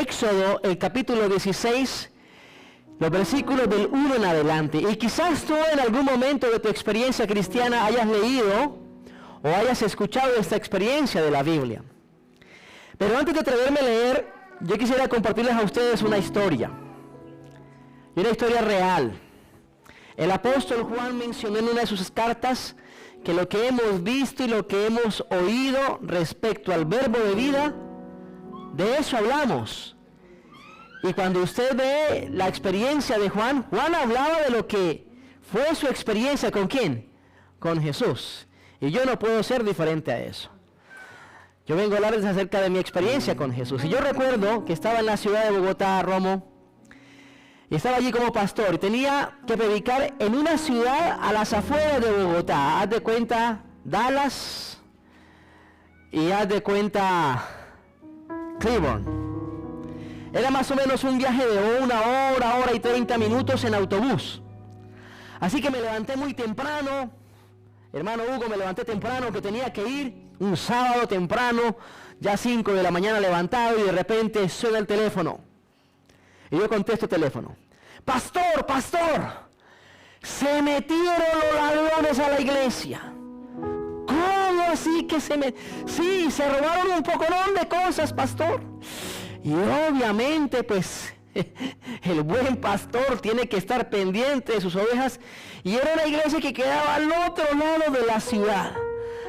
Éxodo, el capítulo 16, los versículos del 1 en adelante. Y quizás tú en algún momento de tu experiencia cristiana hayas leído o hayas escuchado esta experiencia de la Biblia. Pero antes de atreverme a leer, yo quisiera compartirles a ustedes una historia. Y una historia real. El apóstol Juan mencionó en una de sus cartas que lo que hemos visto y lo que hemos oído respecto al verbo de vida, de eso hablamos. Y cuando usted ve la experiencia de Juan, Juan hablaba de lo que fue su experiencia. ¿Con quién? Con Jesús. Y yo no puedo ser diferente a eso. Yo vengo a hablarles acerca de mi experiencia con Jesús. Y yo recuerdo que estaba en la ciudad de Bogotá, Romo, y estaba allí como pastor y tenía que predicar en una ciudad a las afueras de Bogotá. Haz de cuenta Dallas y haz de cuenta Cleveland. Era más o menos un viaje de hora y 30 minutos en autobús. Así que me levanté muy temprano. Hermano Hugo, me levanté temprano que tenía que ir un sábado temprano, ya 5 de la mañana levantado, y de repente suena el teléfono. Y yo contesto el teléfono. Pastor, se metieron los ladrones a la iglesia. ¿Cómo así que Sí, se robaron un poconón de cosas, pastor. Y obviamente, pues, el buen pastor tiene que estar pendiente de sus ovejas. Y era una iglesia que quedaba al otro lado de la ciudad.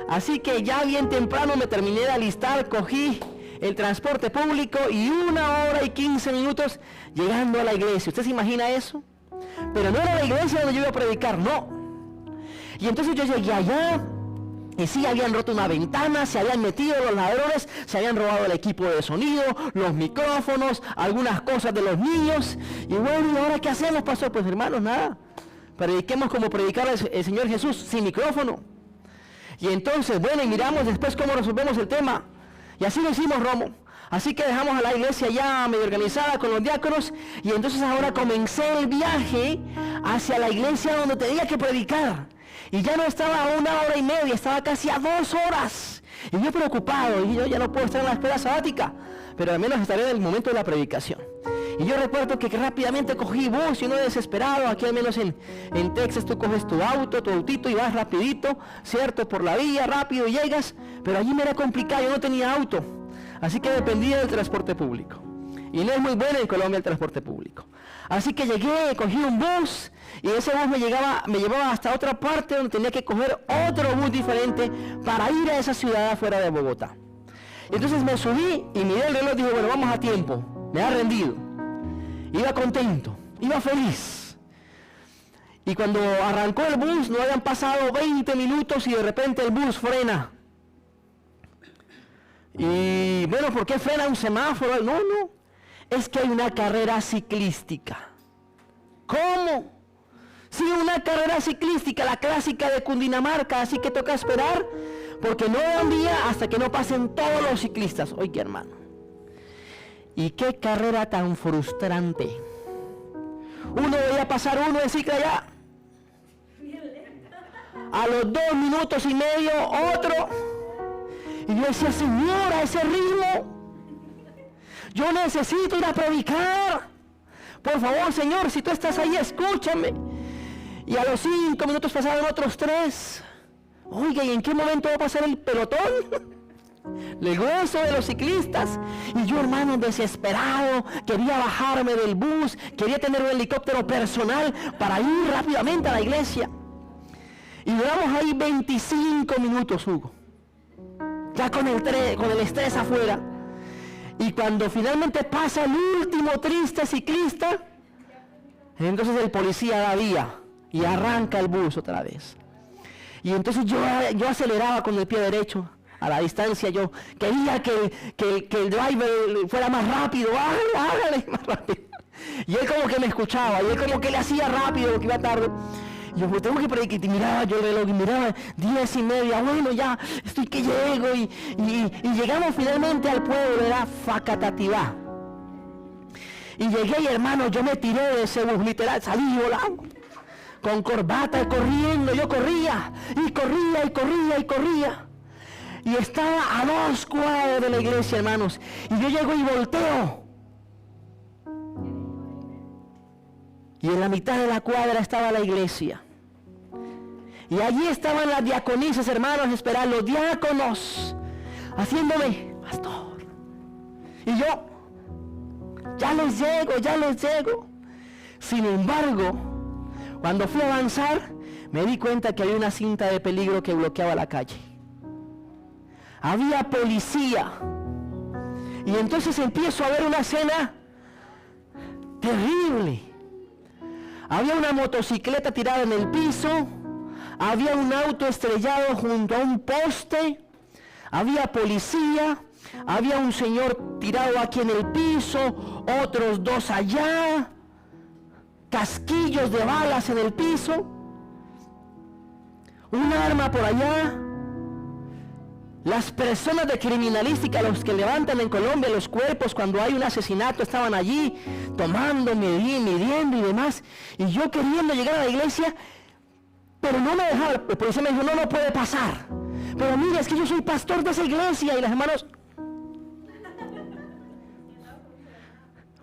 Así que ya bien temprano me terminé de alistar, cogí el transporte público y 1 hora y 15 minutos llegando a la iglesia. ¿Usted se imagina eso? Pero no era la iglesia donde yo iba a predicar, no. Y entonces yo llegué allá y sí, habían roto una ventana, se habían metido los ladrones, se habían robado el equipo de sonido, los micrófonos, algunas cosas de los niños. Y bueno, ¿y ahora qué hacemos, pastor? Pues hermanos, nada. Prediquemos como predicaba el Señor Jesús, sin micrófono. Y entonces, bueno, y miramos después cómo resolvemos el tema. Y así lo hicimos, Romo. Así que dejamos a la iglesia ya medio organizada con los diáconos. Y entonces ahora comencé el viaje hacia la iglesia donde tenía que predicar. Y ya no estaba a 1 hora y media, estaba casi a 2 horas. Y yo preocupado, y yo ya no puedo estar en la espera sabática, pero al menos estaré en el momento de la predicación. Y yo recuerdo que rápidamente cogí bus y uno desesperado, aquí al menos en Texas tú coges tu autito y vas rapidito, ¿cierto? Por la vía, rápido y llegas, pero allí me era complicado, yo no tenía auto, así que dependía del transporte público. Y no es muy bueno en Colombia el transporte público. Así que llegué, cogí un bus y ese bus me llevaba hasta otra parte donde tenía que coger otro bus diferente para ir a esa ciudad afuera de Bogotá. Entonces me subí y miré el reloj y dije, bueno, vamos a tiempo, me ha rendido. Iba contento, iba feliz. Y cuando arrancó el bus, no habían pasado 20 minutos y de repente el bus frena. Y bueno, ¿por qué frena un semáforo? No, es que hay una carrera ciclística. ¿Cómo? Sí, una carrera ciclística, la clásica de Cundinamarca, así que toca esperar, porque no dan día hasta que no pasen todos los ciclistas. Oiga, hermano. Y qué carrera tan frustrante. Uno veía pasar uno en cicla allá. A los 2 minutos y medio, otro. Y yo decía, Señor, a ese ritmo, yo necesito ir a predicar. Por favor, Señor, si tú estás ahí, escúchame. Y a los 5 minutos pasaban otros 3. Oiga, ¿y en qué momento va a pasar el pelotón? El gozo de los ciclistas. Y yo, hermano, desesperado, quería bajarme del bus, quería tener un helicóptero personal para ir rápidamente a la iglesia. Y duramos ahí 25 minutos, Hugo, ya con el estrés afuera. Y cuando finalmente pasa el último triste ciclista, entonces el policía da vía y arranca el bus otra vez. Y entonces yo aceleraba con el pie derecho. A la distancia yo quería que el driver fuera más rápido, hágale más rápido. Y él como que me escuchaba, y él como que le hacía rápido, porque iba tarde. Y yo, pues tengo que predicar, y miraba yo el reloj, y miraba 10:30, bueno, ya estoy que llego, y llegamos finalmente al pueblo, era Facatativá. Y llegué, y hermano, yo me tiré de ese bus, literal, salí volando, con corbata y corriendo, yo corría. Y estaba a 2 cuadras de la iglesia, hermanos. Y yo llego y volteo. Y en la mitad de la cuadra estaba la iglesia. Y allí estaban las diaconisas, hermanos, esperando, los diáconos, haciéndome, pastor. Y yo, ya les llego. Sin embargo, cuando fui a avanzar, me di cuenta que había una cinta de peligro que bloqueaba la calle. Había policía. Y entonces empiezo a ver una escena terrible. Había una motocicleta tirada en el piso. Había un auto estrellado junto a un poste. Había policía. Había un señor tirado aquí en el piso. Otros dos allá. Casquillos de balas en el piso. Un arma por allá. Las personas de criminalística, los que levantan en Colombia los cuerpos cuando hay un asesinato, estaban allí tomando, midiendo y demás. Y yo queriendo llegar a la iglesia, pero no me dejaba. El policía me dijo, no puede pasar. Pero mira, es que yo soy pastor de esa iglesia. Y los hermanos,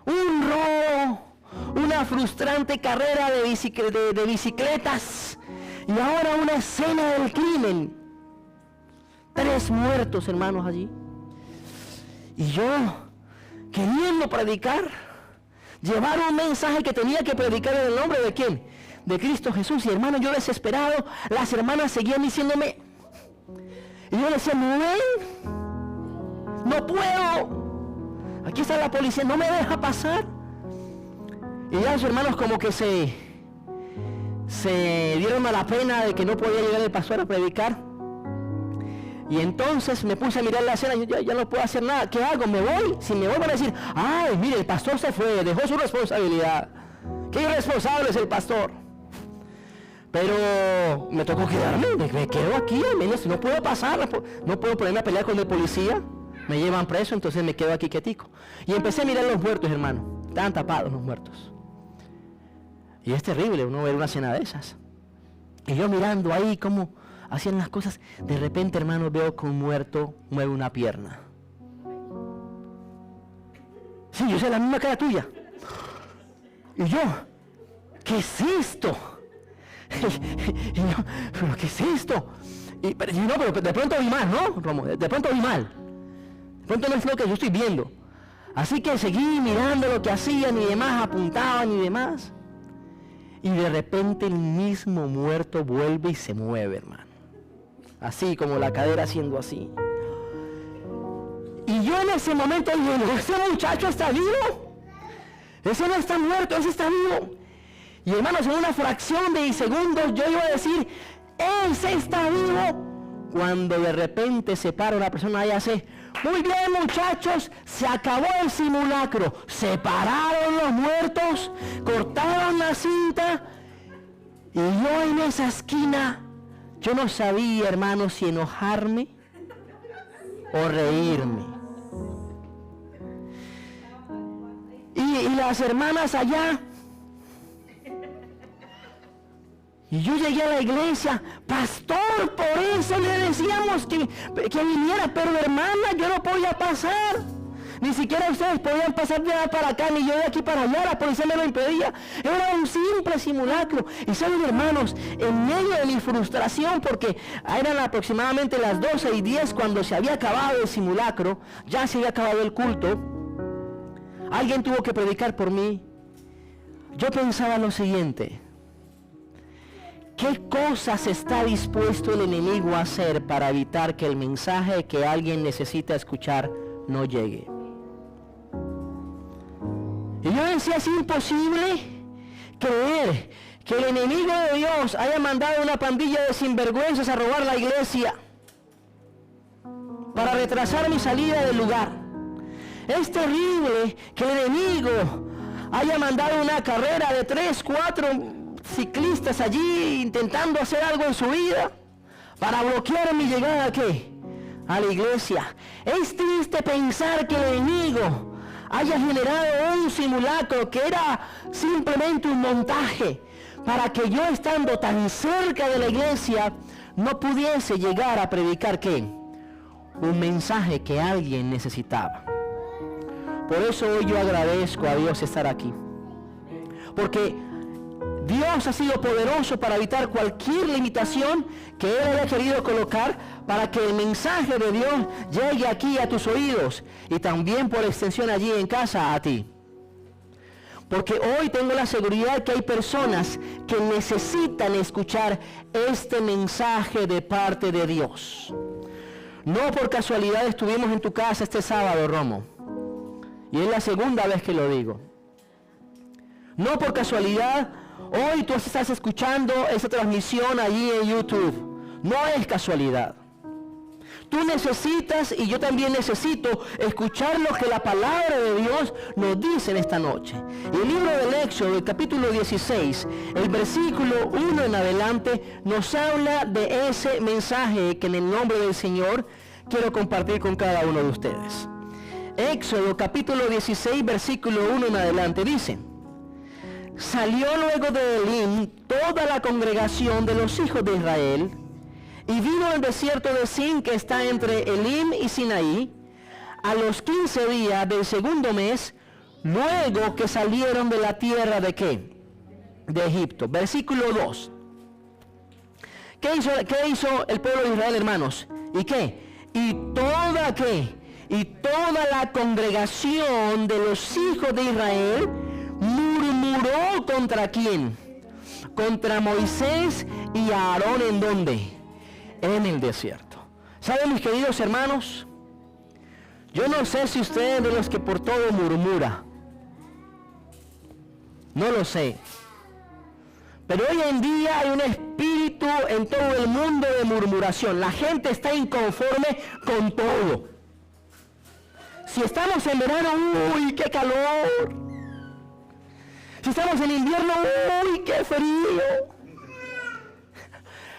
un robo, una frustrante carrera de bicicletas. Y ahora una escena del crimen. 3 muertos, hermanos, allí. Y yo, queriendo predicar, llevar un mensaje que tenía que predicar en el nombre de ¿quién? De Cristo Jesús. Y hermano, yo desesperado, las hermanas seguían diciéndome, y yo decía, no ven, no puedo, aquí está la policía, no me deja pasar. Y ya los hermanos como que se dieron a la pena de que no podía llegar el pastor a predicar. Y entonces me puse a mirar la escena, yo ya no puedo hacer nada. ¿Qué hago? ¿Me voy? Si me voy van a decir, ay, mire, el pastor se fue, dejó su responsabilidad. Qué irresponsable es el pastor. Pero me tocó quedarme, me quedo aquí, al menos no puedo pasar, no puedo ponerme a pelear con el policía. Me llevan preso, entonces me quedo aquí quietico. Y empecé a mirar los muertos, hermano. Estaban tapados los muertos. Y es terrible uno ver una escena de esas. Y yo mirando ahí cómo hacían las cosas, de repente, hermano, veo que un muerto mueve una pierna. Sí, yo sé, la misma cara tuya. Y yo, ¿qué es esto? Y yo, ¿pero qué es esto? Pero de pronto vi mal, ¿no, Romo? De pronto vi mal. De pronto no es lo que yo estoy viendo. Así que seguí mirando lo que hacían y demás, apuntaban y demás. Y de repente el mismo muerto vuelve y se mueve, hermano. Así como la cadera haciendo así. Y yo en ese momento dije, no, ese muchacho está vivo. Ese no está muerto, ese está vivo. Y hermanos, en una fracción de segundos yo iba a decir, ese está vivo. Cuando de repente se para una persona y hace, muy bien muchachos, se acabó el simulacro. Se pararon los muertos, cortaron la cinta. Y yo en esa esquina, yo no sabía, hermanos, si enojarme o reírme. Y las hermanas allá. Y yo llegué a la iglesia, pastor, por eso le decíamos que viniera, pero hermana, yo no podía pasar. Ni siquiera ustedes podían pasar de allá para acá, ni yo de aquí para allá, la policía me lo impedía. Era un simple simulacro. Y saben, hermanos, en medio de mi frustración, porque eran aproximadamente las 12:10 cuando se había acabado el simulacro, ya se había acabado el culto, alguien tuvo que predicar por mí. Yo pensaba lo siguiente: ¿qué cosas está dispuesto el enemigo a hacer para evitar que el mensaje que alguien necesita escuchar no llegue? Y yo decía, es imposible creer que el enemigo de Dios haya mandado una pandilla de sinvergüenzas a robar la iglesia para retrasar mi salida del lugar. Es terrible que el enemigo haya mandado una carrera de 3, 4 ciclistas allí intentando hacer algo en su vida para bloquear mi llegada ¿a qué? A la iglesia. Es triste pensar que el enemigo haya generado un simulacro que era simplemente un montaje para que yo, estando tan cerca de la iglesia, no pudiese llegar a predicar ¿qué? Un mensaje que alguien necesitaba. Por eso hoy yo agradezco a Dios estar aquí, porque Dios ha sido poderoso para evitar cualquier limitación que Él haya querido colocar para que el mensaje de Dios llegue aquí a tus oídos y también por extensión allí en casa a ti. Porque hoy tengo la seguridad que hay personas que necesitan escuchar este mensaje de parte de Dios. No por casualidad estuvimos en tu casa este sábado, Romo. Y es la segunda vez que lo digo. No por casualidad, hoy tú estás escuchando esta transmisión allí en YouTube. No es casualidad. Tú necesitas y yo también necesito escuchar lo que la palabra de Dios nos dice en esta noche. Y el libro del Éxodo, el capítulo 16, el versículo 1 en adelante, nos habla de ese mensaje que en el nombre del Señor quiero compartir con cada uno de ustedes. Éxodo capítulo 16, versículo 1 en adelante dice: Salió luego de Elim toda la congregación de los hijos de Israel, y vino al desierto de Sin, que está entre Elim y Sinaí, a los 15 días del segundo mes, luego que salieron de la tierra de ¿qué? De Egipto. Versículo 2. ¿Qué hizo el pueblo de Israel, hermanos? ¿Y qué? Y toda ¿qué? Y toda la congregación de los hijos de Israel murmuró ¿contra quién? Contra Moisés y a Aarón. ¿En dónde? En el desierto. ¿Saben, mis queridos hermanos? Yo no sé si usted es de los que por todo murmura. No lo sé. Pero hoy en día hay un espíritu en todo el mundo de murmuración. La gente está inconforme con todo. Si estamos en verano, ¡uy, qué calor! Si estamos en invierno, ¡uy, qué frío!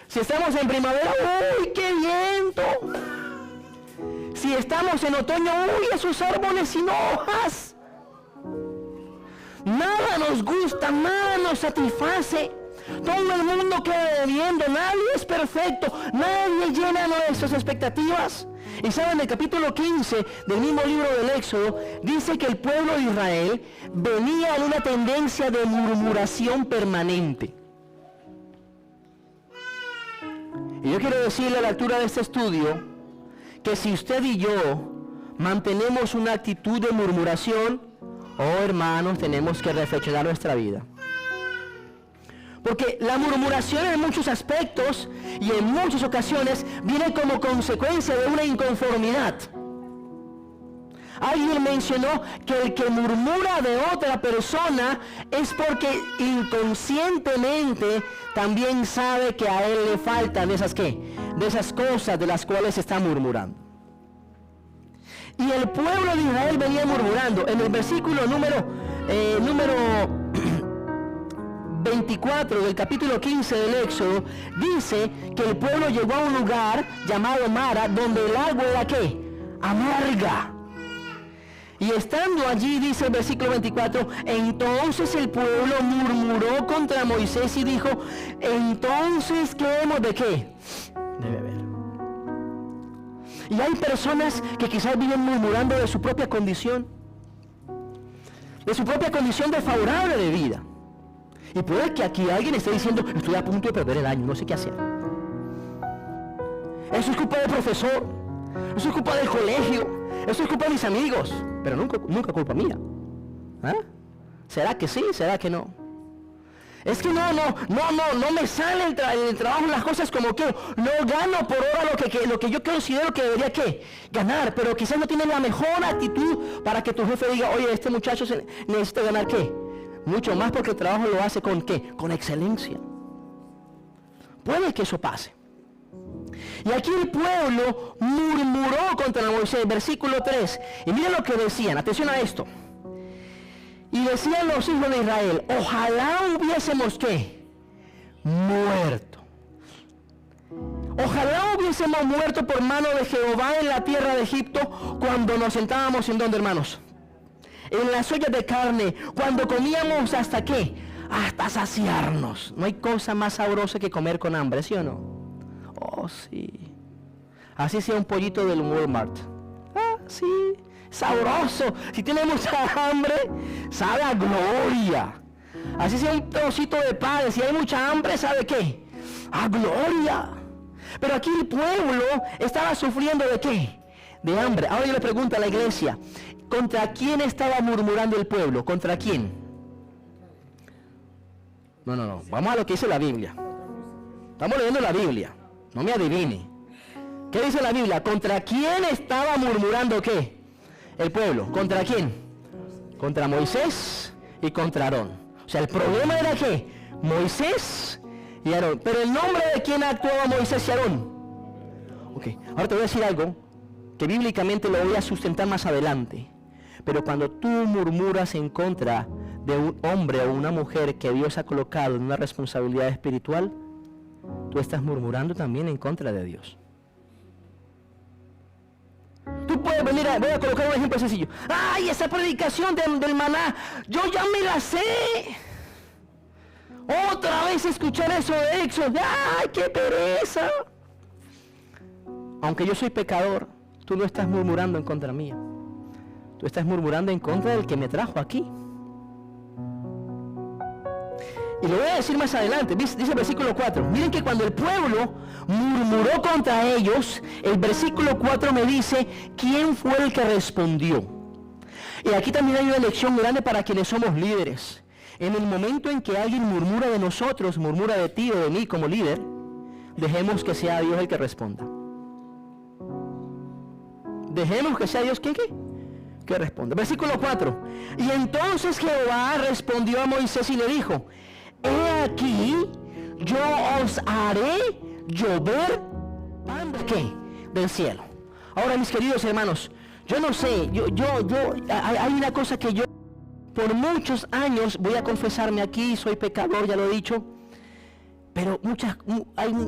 Si estamos en primavera, ¡uy, qué viento! Si estamos en otoño, ¡uy, esos árboles sin hojas! Nada nos gusta, nada nos satisface. Todo el mundo queda debiendo, nadie es perfecto, nadie llena nuestras expectativas. Y saben, el capítulo 15 del mismo libro del Éxodo dice que el pueblo de Israel venía en una tendencia de murmuración permanente. Y yo quiero decirle a la altura de este estudio que si usted y yo mantenemos una actitud de murmuración, oh hermanos, tenemos que reflexionar nuestra vida. Porque la murmuración en muchos aspectos y en muchas ocasiones viene como consecuencia de una inconformidad. Alguien mencionó que el que murmura de otra persona es porque inconscientemente también sabe que a él le faltan esas ¿qué? De esas cosas de las cuales está murmurando. Y el pueblo de Israel venía murmurando. En el versículo número 24 del capítulo 15 del Éxodo, dice que el pueblo llegó a un lugar llamado Mara, donde el agua era ¿qué? Amarga. Y estando allí, dice el versículo 24, entonces el pueblo murmuró contra Moisés y dijo, entonces ¿qué hemos de qué? De beber. Y hay personas que quizás viven murmurando de su propia condición, de su propia condición desfavorable de vida. Y puede que aquí alguien esté diciendo, estoy a punto de perder el año, no sé qué hacer. Eso es culpa del profesor, eso es culpa del colegio, eso es culpa de mis amigos, pero nunca culpa mía. ¿Ah? ¿Será que sí? ¿Será que no? Es que no me sale el trabajo, las cosas como quiero. No gano por hora lo que yo considero que debería ¿qué? Ganar, pero quizás no tiene la mejor actitud para que tu jefe diga, oye, este muchacho necesita ganar ¿qué? Mucho más porque el trabajo lo hace ¿con qué? Con excelencia. Puede que eso pase. Y aquí el pueblo murmuró contra Moisés, versículo 3. Y miren lo que decían, atención a esto. Y decían los hijos de Israel, ojalá hubiésemos ¿qué? Muerto. Ojalá hubiésemos muerto por mano de Jehová en la tierra de Egipto cuando nos sentábamos en donde, hermanos, en las ollas de carne, cuando comíamos hasta ¿qué? Hasta saciarnos. No hay cosa más sabrosa que comer con hambre, ¿sí o no? Oh, sí. Así sea un pollito del Walmart. Ah, sí. Sabroso. Si tiene mucha hambre, sabe a gloria. Así sea un trocito de pan, si hay mucha hambre, ¿sabe qué? ¡Ah, gloria! Pero aquí el pueblo estaba sufriendo ¿de qué? De hambre. Ahora yo le pregunto a la iglesia, ¿contra quién estaba murmurando el pueblo? ¿Contra quién? No. Vamos a lo que dice la Biblia. Estamos leyendo la Biblia. No me adivine. ¿Qué dice la Biblia? ¿Contra quién estaba murmurando qué? El pueblo. ¿Contra quién? Contra Moisés y contra Aarón. O sea, el problema era ¿qué? Moisés y Aarón. Pero el nombre de quién actuaba Moisés y Aarón. Ok. Ahora te voy a decir algo que bíblicamente lo voy a sustentar más adelante. Pero cuando tú murmuras en contra de un hombre o una mujer que Dios ha colocado en una responsabilidad espiritual, tú estás murmurando también en contra de Dios. Tú puedes venir, voy a colocar un ejemplo sencillo. ¡Ay, esa predicación del maná! ¡Yo ya me la sé! Otra vez escuchar eso de Éxodo. ¡Ay, qué pereza! Aunque yo soy pecador, tú no estás murmurando en contra mía. Tú estás murmurando en contra del que me trajo aquí. Y lo voy a decir más adelante, dice el versículo 4. Miren que cuando el pueblo murmuró contra ellos, el versículo 4 me dice, ¿quién fue el que respondió? Y aquí también hay una lección grande para quienes somos líderes. En el momento en que alguien murmura de nosotros, murmura de ti o de mí como líder, dejemos que sea Dios el que responda. Dejemos que sea Dios que responda. Versículo 4. Y entonces Jehová respondió a Moisés y le dijo, he aquí, yo os haré llover pan de ¿qué? Del cielo. Ahora, mis queridos hermanos, yo no sé, hay una cosa que yo por muchos años, voy a confesarme aquí, soy pecador, ya lo he dicho, pero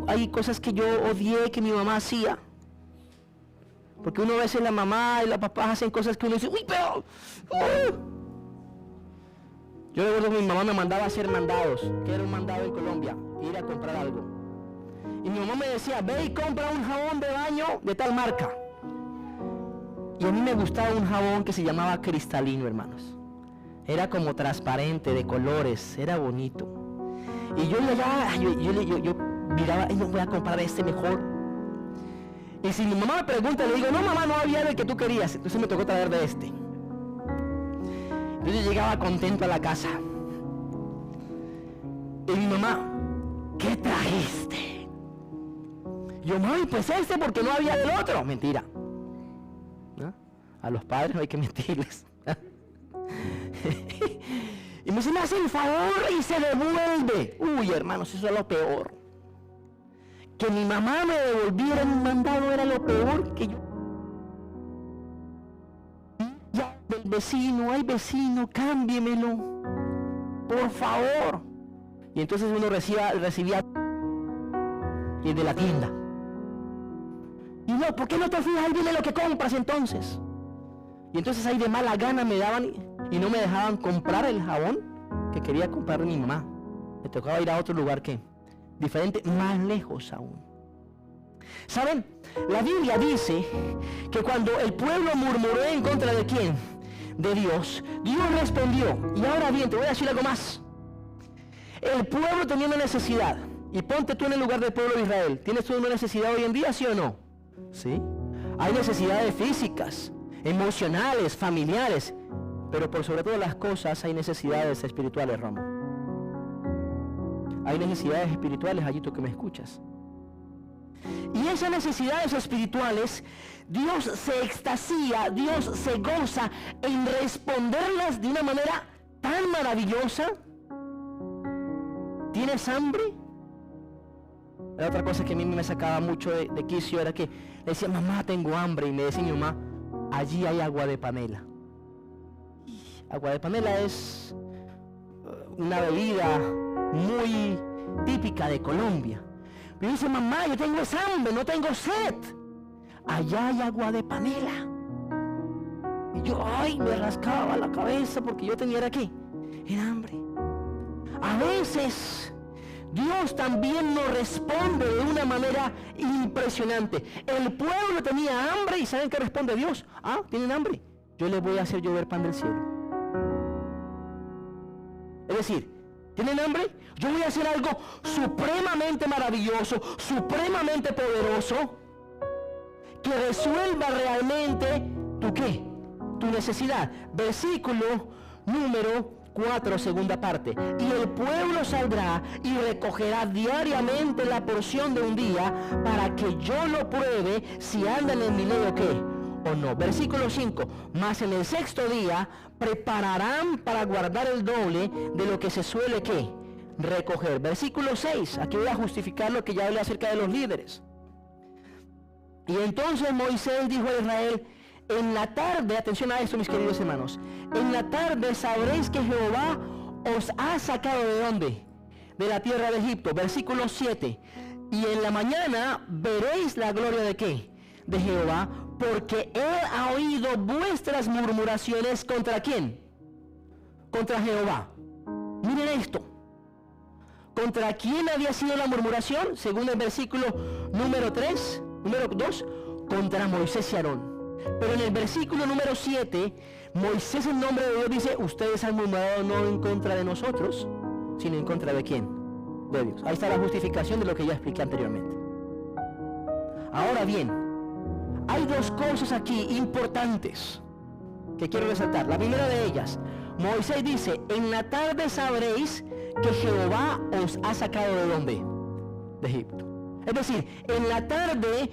hay cosas que yo odié que mi mamá hacía. Porque uno a veces la mamá y la papá hacen cosas que uno dice, uy, pero... Yo recuerdo que mi mamá me mandaba a hacer mandados, que era un mandado en Colombia, ir a comprar algo. Y mi mamá me decía, ve y compra un jabón de baño de tal marca. Y a mí me gustaba un jabón que se llamaba cristalino, hermanos. Era como transparente, de colores, era bonito. Y yo miraba, no voy a comprar este mejor. Y si mi mamá me pregunta, le digo, no mamá, no había del que tú querías, entonces me tocó traer de este. Entonces yo llegaba contento a la casa. Y mi mamá, ¿qué trajiste? Yo, mami, pues este porque no había del otro. Mentira. ¿No? A los padres no hay que mentirles. Y me dice, me hace el favor y se devuelve. Uy, hermanos, eso es lo peor. Que mi mamá me devolviera en un mandado era lo peor que yo. Ya del vecino, ay vecino, cámbiemelo, por favor. Y entonces uno recibía y de la tienda. Y no, ¿por qué no te fijas? Ahí viene lo que compras entonces. Y entonces ahí de mala gana me daban y no me dejaban comprar el jabón que quería comprar mi mamá. Me tocaba ir a otro lugar que diferente, más lejos aún. ¿Saben? La Biblia dice que cuando el pueblo murmuró en contra de ¿quién? De Dios, Dios respondió. Y ahora bien, te voy a decir algo más. El pueblo tenía una necesidad. Y ponte tú en el lugar del pueblo de Israel. ¿Tienes tú una necesidad hoy en día, sí o no? Sí. Hay necesidades físicas, emocionales, familiares. Pero por sobre todas las cosas hay necesidades espirituales, Romo. Hay necesidades espirituales, allí tú que me escuchas. Y esas necesidades espirituales, Dios se extasía, Dios se goza en responderlas de una manera tan maravillosa. ¿Tienes hambre? La otra cosa que a mí me sacaba mucho de quicio era que le decía, mamá, tengo hambre. Y me decía mi mamá, allí hay agua de panela. Agua de panela es una bebida muy típica de Colombia. Me dice, mamá, yo tengo hambre, no tengo sed. Allá hay agua de panela. Y yo, ay, me rascaba la cabeza porque yo tenía aquí el hambre. A veces Dios también nos responde de una manera impresionante. El pueblo tenía hambre y ¿saben qué responde Dios? Ah, ¿tienen hambre? Yo les voy a hacer llover pan del cielo. Es decir, ¿Tienen hambre? Yo voy a hacer algo supremamente maravilloso, supremamente poderoso, que resuelva realmente tu ¿qué? Tu necesidad. Versículo número 4, segunda parte. Y el pueblo saldrá y recogerá diariamente la porción de un día para que yo lo pruebe si andan en mi ley o qué, o no. Versículo 5. Mas en el sexto día prepararán para guardar el doble de lo que se suele ¿qué? Recoger. Versículo 6. Aquí voy a justificar lo que ya hablé acerca de los líderes. Y entonces Moisés dijo a Israel: en la tarde, atención a esto, mis queridos hermanos, en la tarde sabréis que Jehová os ha sacado ¿de dónde? De la tierra de Egipto. Versículo 7. Y en la mañana veréis la gloria de ¿qué? De Jehová, porque él ha oído vuestras murmuraciones. ¿Contra quién? Contra Jehová. Miren esto. ¿Contra quién había sido la murmuración? Según el versículo número 3, número 2, contra Moisés y Aarón. Pero en el versículo número 7, Moisés en nombre de Dios dice: ustedes han murmurado no en contra de nosotros, sino en contra de quién? De Dios. Ahí está la justificación de lo que ya expliqué anteriormente. Ahora bien, hay dos cosas aquí importantes que quiero resaltar. La primera de ellas, Moisés dice: en la tarde sabréis que Jehová os ha sacado ¿de dónde? De Egipto. Es decir, en la tarde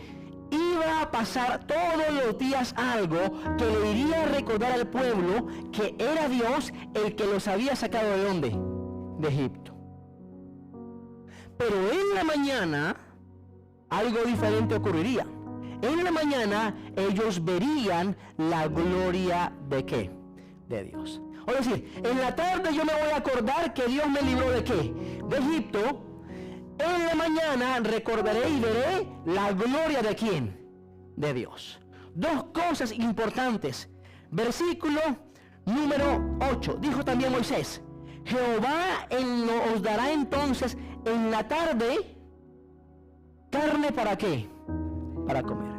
iba a pasar todos los días algo que le iría a recordar al pueblo que era Dios el que los había sacado ¿de dónde? De Egipto. Pero en la mañana algo diferente ocurriría. En la mañana ellos verían la gloria ¿de qué? De Dios. Es decir, en la tarde yo me voy a acordar que Dios me libró ¿de qué? De Egipto. En la mañana recordaré y veré la gloria ¿de quién? De Dios. Dos cosas importantes. Versículo número 8. Dijo también Moisés: Jehová os dará entonces en la tarde carne ¿para qué? Para comer.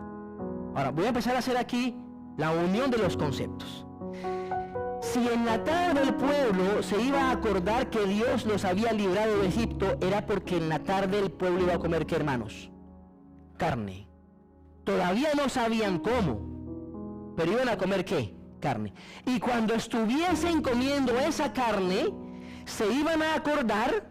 Ahora voy a empezar a hacer aquí la unión de los conceptos. Si en la tarde el pueblo se iba a acordar que Dios los había librado de Egipto, era porque en la tarde el pueblo iba a comer ¿qué, hermanos? Carne. Todavía no sabían cómo, pero iban a comer ¿qué? Carne. Y cuando estuviesen comiendo esa carne, se iban a acordar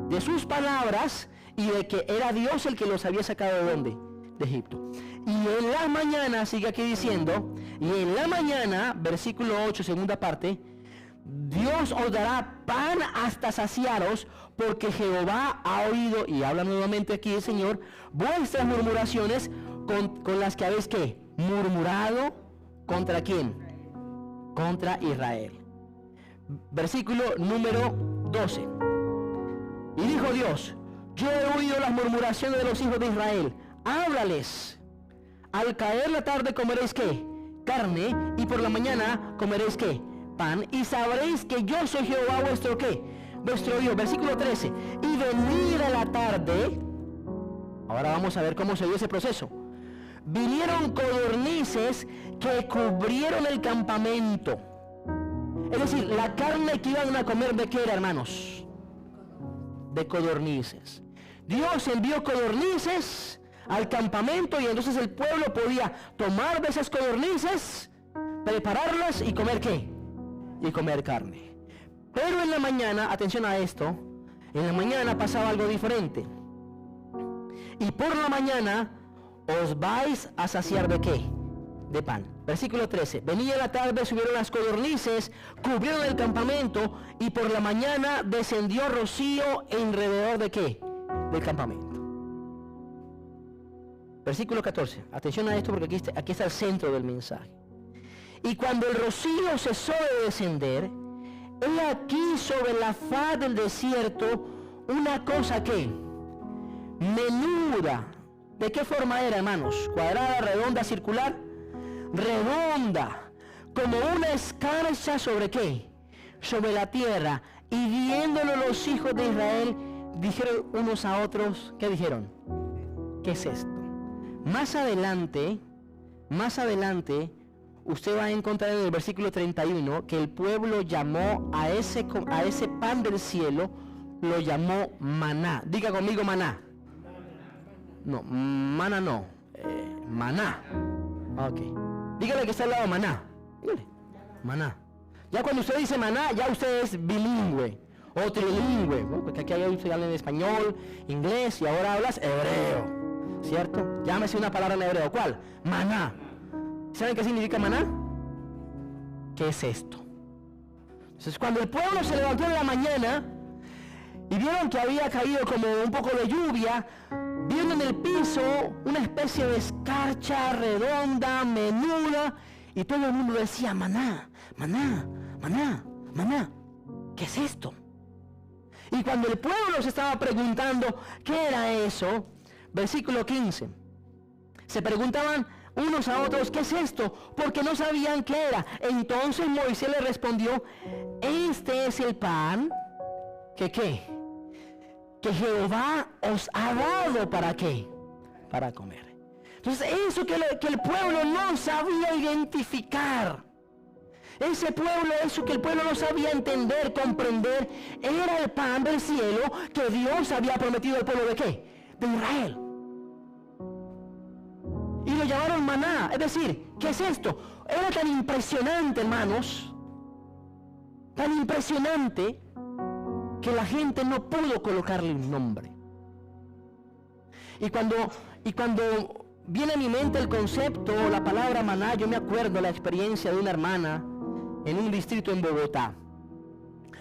de sus palabras y de que era Dios el que los había sacado ¿de dónde? De Egipto. Y en la mañana, sigue aquí diciendo, y en la mañana, versículo 8, segunda parte, Dios os dará pan hasta saciaros, porque Jehová ha oído, y habla nuevamente aquí el Señor, vuestras murmuraciones con las que habéis ¿qué? Murmurado. ¿Contra quién? Contra Israel. Versículo número 12. Y dijo Dios: yo he oído las murmuraciones de los hijos de Israel. Háblales. Al caer la tarde comeréis ¿qué? Carne, y por la mañana comeréis ¿qué? Pan, y sabréis que yo soy Jehová vuestro ¿qué? Vuestro Dios. Versículo 13. Y venir a la tarde. Ahora vamos a ver cómo se dio ese proceso. Vinieron codornices que cubrieron el campamento. Es decir, la carne que iban a comer ¿de qué era, hermanos? De codornices. Dios envió codornices al campamento y entonces el pueblo podía tomar de esas codornices, prepararlas y comer ¿qué? Y comer carne. Pero en la mañana, atención a esto, en la mañana pasaba algo diferente. Y por la mañana os vais a saciar ¿de qué? De pan. Versículo 13. Venía la tarde, subieron las codornices, cubrieron el campamento, y por la mañana descendió rocío alrededor ¿de qué? Del campamento. Versículo 14. Atención a esto, porque aquí está el centro del mensaje. Y cuando el rocío cesó de descender, he aquí sobre la faz del desierto una cosa que menuda. ¿De qué forma era, hermanos? ¿Cuadrada, redonda, circular? Redonda, como una escarcha ¿sobre qué? Sobre la tierra. Y viéndolo los hijos de Israel, dijeron unos a otros, ¿qué dijeron? ¿Qué es esto? Más adelante, usted va a encontrar en el versículo 31 que el pueblo llamó a ese pan del cielo, lo llamó maná. Diga conmigo maná. No, maná no. Maná. Ok. Dígale que está al lado maná. Dígale. Maná. Ya cuando usted dice maná, ya usted es bilingüe o trilingüe, ¿no? Porque aquí usted habla en español, inglés y ahora hablas hebreo, ¿cierto? Llámese una palabra en hebreo. ¿Cuál? Maná. ¿Saben qué significa maná? ¿Qué es esto? Entonces, cuando el pueblo se levantó en la mañana y vieron que había caído como un poco de lluvia, vieron en el piso una especie de escarcha redonda, menuda, y todo el mundo decía maná, maná, maná, maná. ¿Qué es esto? Y cuando el pueblo se estaba preguntando qué era eso, versículo 15, se preguntaban unos a otros, ¿qué es esto? Porque no sabían qué era. Entonces Moisés le respondió, este es el pan que Jehová os ha dado. ¿Para qué? Para comer. Entonces eso que el pueblo no sabía identificar, ese pueblo, eso que el pueblo no sabía entender, comprender, era el pan del cielo que Dios había prometido al pueblo de ¿qué? De Israel. Y lo llamaron maná. Es decir, ¿qué es esto? Era tan impresionante, hermanos, tan impresionante, que la gente no pudo colocarle un nombre. Y cuando viene a mi mente el concepto, la palabra maná, yo me acuerdo la experiencia de una hermana en un distrito en Bogotá.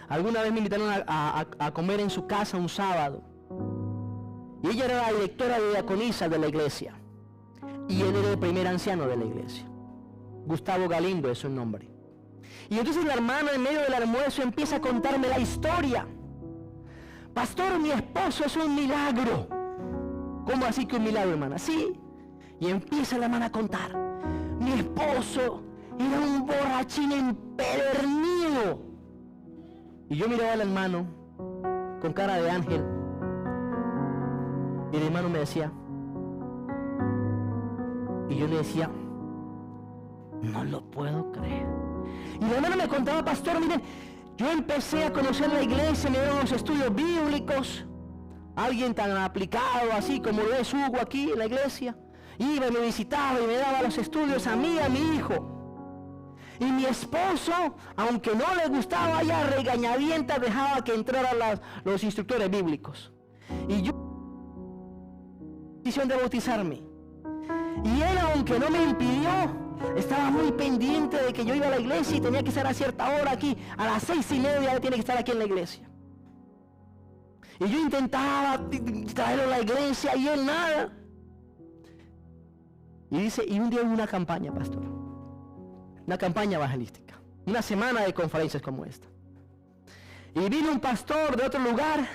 Alguna vez me invitaron a comer en su casa un sábado. Y ella era la directora de diaconisa de la iglesia. Y él era el primer anciano de la iglesia. Gustavo Galindo es su nombre. Y entonces la hermana en medio del almuerzo empieza a contarme la historia. Pastor, mi esposo es un milagro. ¿Cómo así que un milagro, hermana? Sí. Y empieza la hermana a contar. Mi esposo era un borrachín empedernido. Y yo miraba al hermano con cara de ángel. Y el hermano me decía, y yo le decía, no lo puedo creer. Y la hermana me contaba, pastor, miren, yo empecé a conocer la iglesia, me dieron los estudios bíblicos. Alguien tan aplicado así como lo es Hugo aquí en la iglesia. Iba y me visitaba y me daba los estudios a mí, a mi hijo. Y mi esposo, aunque no le gustaba, ya regañadientas dejaba que entraran los instructores bíblicos. Y yo decisión de bautizarme. Y él, aunque no me impidió, estaba muy pendiente de que yo iba a la iglesia y tenía que estar a cierta hora aquí. A las 6:30 él tiene que estar aquí en la iglesia. Y yo intentaba traerlo a la iglesia y él nada. Y dice, y un día hubo una campaña, pastor. Una campaña evangelística. Una semana de conferencias como esta. Y vino un pastor de otro lugar.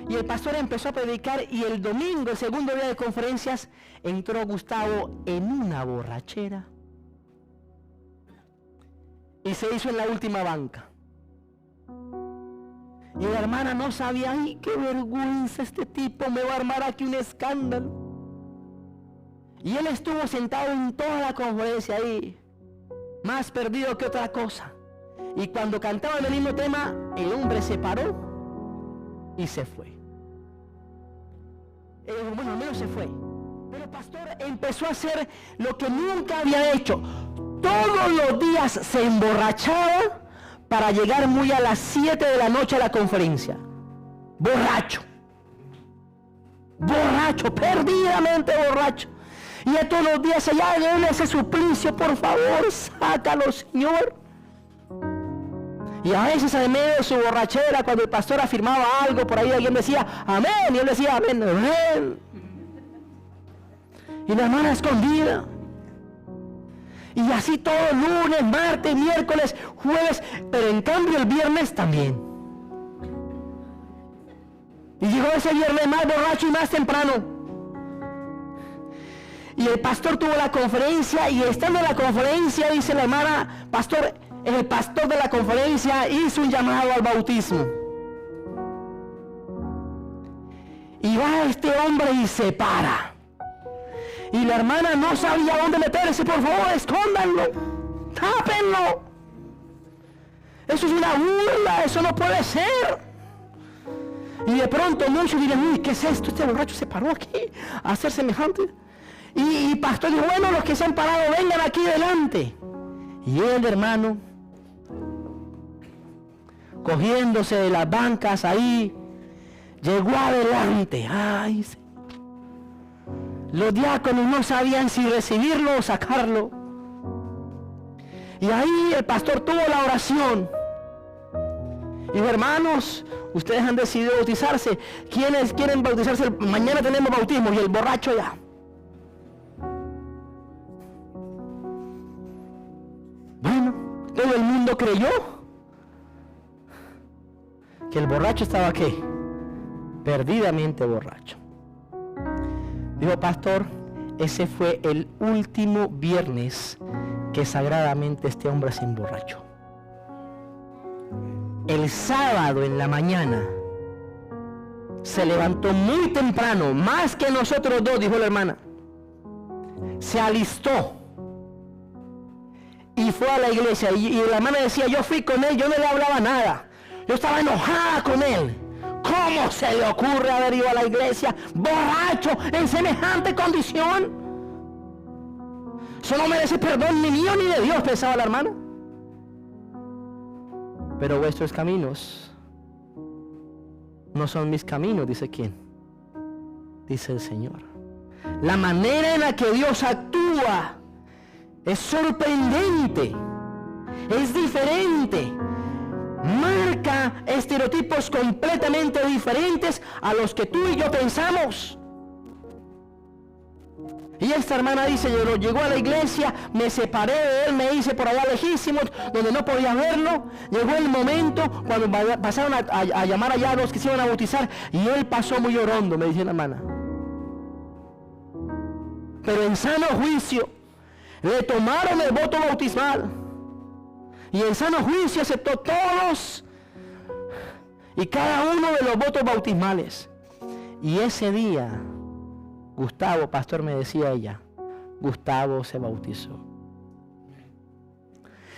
Y el pastor empezó a predicar y el domingo, el segundo día de conferencias, entró Gustavo en una borrachera. Y se hizo en la última banca. Y la hermana no sabía, ay, qué vergüenza, este tipo me va a armar aquí un escándalo. Y él estuvo sentado en toda la conferencia ahí, más perdido que otra cosa. Y cuando cantaban el mismo tema, el hombre se paró y se fue. Bueno, al menos se fue. Pero el pastor empezó a hacer lo que nunca había hecho. Todos los días se emborrachaba para llegar muy a las 7 de la noche a la conferencia. Borracho. Borracho, perdidamente borracho. Y a todos los días allá en ese suplicio, por favor, sácalo, Señor. Y a veces en medio de su borrachera, cuando el pastor afirmaba algo, por ahí alguien decía, amén, y él decía, amén, amén. Y la hermana escondida. Y así todo lunes, martes, miércoles, jueves, pero en cambio el viernes también. Y llegó ese viernes más borracho y más temprano. Y el pastor tuvo la conferencia y estando en la conferencia, dice la hermana, pastor, el pastor de la conferencia hizo un llamado al bautismo. Y va este hombre y se para. Y la hermana no sabía dónde meterse, por favor, escóndanlo. hacerlo. Eso es una burla, eso no puede ser. Y de pronto muchos dirán, uy, ¿qué es esto? Este borracho se paró aquí a hacer semejante. Y pastor dijo, bueno, los que se han parado, vengan aquí delante. Y él, hermano, cogiéndose de las bancas ahí, llegó adelante. Ay, los diáconos no sabían si recibirlo o sacarlo. Y ahí el pastor tuvo la oración. Y hermanos, ustedes han decidido bautizarse. ¿Quiénes quieren bautizarse? Mañana tenemos bautismo y el borracho ya. Bueno, todo el mundo creyó que el borracho estaba ¿qué? Perdidamente borracho. Dijo, pastor, ese fue el último viernes que sagradamente este hombre se emborrachó. El sábado en la mañana se levantó muy temprano, más que nosotros dos, dijo la hermana. Se alistó y fue a la iglesia. Y la hermana decía, yo fui con él, yo no le hablaba nada. Yo estaba enojada con él. ¿Cómo se le ocurre haber ido a la iglesia borracho en semejante condición? Eso no merece perdón ni mío ni de Dios, pensaba la hermana. Pero vuestros caminos no son mis caminos, dice quién. Dice el Señor. La manera en la que Dios actúa es sorprendente, es diferente. Marca estereotipos completamente diferentes a los que tú y yo pensamos. Y esta hermana dice, yo llegó a la iglesia, me separé de él, me hice por allá lejísimos, donde no podía verlo. Llegó el momento cuando pasaron a llamar allá a los que se iban a bautizar, y él pasó muy orondo, me dice la hermana. Pero en sano juicio, le tomaron el voto bautismal. Y en sano juicio aceptó todos y cada uno de los votos bautismales. Y ese día, Gustavo, pastor, me decía ella, Gustavo se bautizó.